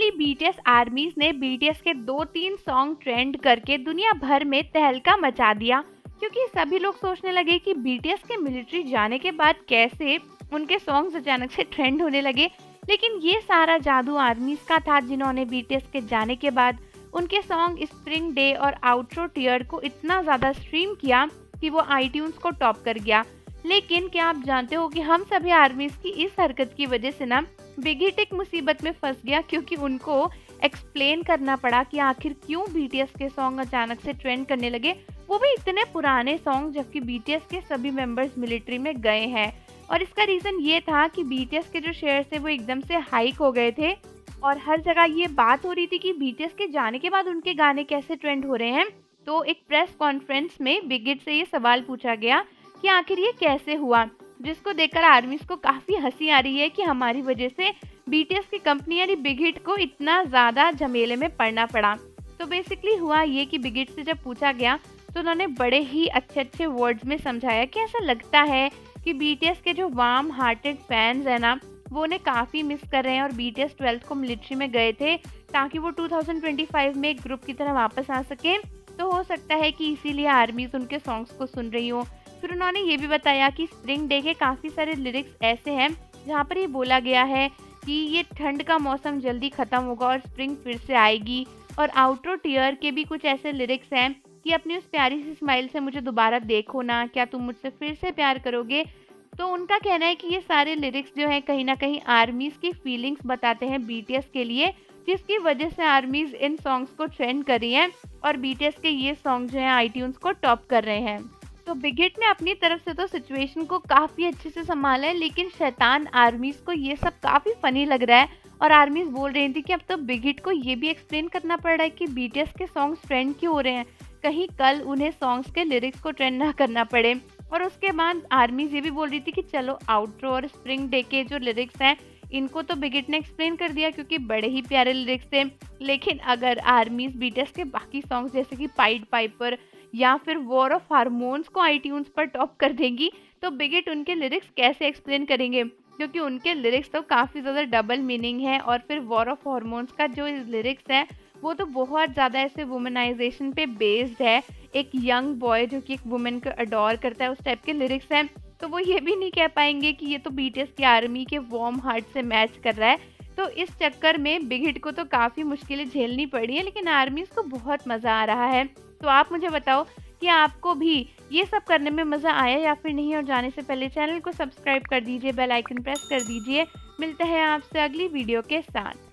Finally BTS आर्मीज ने BTS के 2-3 song trend करके दुनिया भर में तहलका मचा दिया, क्योंकि सभी लोग सोचने लगे कि बीटीएस के मिलिट्री जाने के बाद कैसे उनके सॉन्ग्स अचानक से ट्रेंड होने लगे। लेकिन ये सारा जादू आर्मीज का था, जिन्होंने बीटीएस के जाने के बाद उनके सॉन्ग स्प्रिंग डे और आउटरो टीयर को इतना ज़्यादा स्ट्रीम किया कि वो आईट्यून्स को टॉप कर गया। लेकिन क्या आप जानते हो कि हम सभी आर्मीज की इस हरकत की वजह से ना बिग हिट एक मुसीबत में फंस गया, क्योंकि उनको एक्सप्लेन करना पड़ा कि आखिर क्यों बीटीएस के सॉन्ग अचानक से ट्रेंड करने लगे, वो भी इतने पुराने सॉन्ग, जबकि बीटीएस के सभी मेंबर्स मिलिट्री में गए हैं। और इसका रीज़न ये था कि बीटीएस के जो शेयर थे वो एकदम से हाइक हो गए थे और हर जगह ये बात हो रही थी कि बीटीएस के जाने के बाद उनके गाने कैसे ट्रेंड हो रहे हैं। तो एक प्रेस कॉन्फ्रेंस में बिग हिट से ये सवाल पूछा गया कि आखिर ये कैसे हुआ, जिसको देखकर आर्मीज को काफ़ी हंसी आ रही है कि हमारी वजह से बीटीएस की कंपनी यानी बिग हिट को इतना ज़्यादा झमेले में पड़ना पड़ा। तो बेसिकली हुआ ये कि बिग हिट से जब पूछा गया तो उन्होंने बड़े ही अच्छे वर्ड्स में समझाया कि ऐसा लगता है कि बीटीएस के जो वार्म हार्टेड फैंस हैं ना, वो उन्हें काफ़ी मिस कर रहे हैं और बीटीएस 12th को मिलिट्री में गए थे ताकि वो 2025 में एक ग्रुप की तरह वापस आ सके। तो हो सकता है कि इसीलिए आर्मीज उनके सॉन्ग्स को सुन रही हो। फिर उन्होंने ये भी बताया कि स्प्रिंग डे के काफ़ी सारे लिरिक्स ऐसे हैं जहाँ पर ये बोला गया है कि ये ठंड का मौसम जल्दी ख़त्म होगा और स्प्रिंग फिर से आएगी। और आउटरो टीयर के भी कुछ ऐसे लिरिक्स हैं कि अपनी उस प्यारी सी स्माइल से मुझे दोबारा देखो ना, क्या तुम मुझसे फिर से प्यार करोगे। तो उनका कहना है कि ये सारे लिरिक्स जो हैं कहीं ना कहीं आर्मीज की फीलिंग्स बताते हैं बीटीएस के लिए, जिसकी वजह से आर्मीज इन सॉन्ग्स को ट्रेंड कर रही हैं और बीटीएस के ये सॉन्ग जो हैं आईट्यून्स को टॉप कर रहे हैं। तो बिग हिट ने अपनी तरफ से तो सिचुएशन को काफ़ी अच्छे से संभाला है, लेकिन शैतान आर्मीज को ये सब काफ़ी फनी लग रहा है और आर्मीज बोल रही थी कि अब तो बिग हिट को ये भी एक्सप्लेन करना पड़ रहा है कि बीटीएस के सॉन्ग्स ट्रेंड क्यों हो रहे हैं, कहीं कल उन्हें सॉन्ग्स के लिरिक्स को ट्रेंड ना करना पड़े। और उसके बाद आर्मीज ये भी बोल रही थी कि चलो आउटरो और स्प्रिंग डे के जो लिरिक्स हैं इनको तो बिग हिट ने एक्सप्लेन कर दिया क्योंकि बड़े ही प्यारे लिरिक्स थे, लेकिन अगर आर्मीज बीटीएस के बाकी सॉन्ग्स जैसे कि पाइड पाइपर या फिर वॉर ऑफ हार्मोन्स को आईट्यून्स पर टॉप कर देंगी तो बिग हिट उनके लिरिक्स कैसे एक्सप्लेन करेंगे, क्योंकि उनके लिरिक्स तो काफ़ी ज़्यादा डबल मीनिंग है। और फिर वॉर ऑफ हार्मोन्स का जो लिरिक्स है वो तो बहुत ज़्यादा ऐसे वुमनाइजेशन पे बेस्ड है, एक यंग बॉय जो कि एक वुमेन को अडोर करता है, उस टाइप के लिरिक्स हैं। तो वो ये भी नहीं कह पाएंगे कि ये तो बीटीएस की आर्मी के वार्म हार्ट से मैच कर रहा है। तो इस चक्कर में बिग हिट को तो काफ़ी मुश्किलें झेलनी पड़ी है, लेकिन आर्मीज को बहुत मज़ा आ रहा है। तो आप मुझे बताओ कि आपको भी ये सब करने में मज़ा आया या फिर नहीं। और जाने से पहले चैनल को सब्सक्राइब कर दीजिए, बेल आइकन प्रेस कर दीजिए। मिलते हैं आपसे अगली वीडियो के साथ।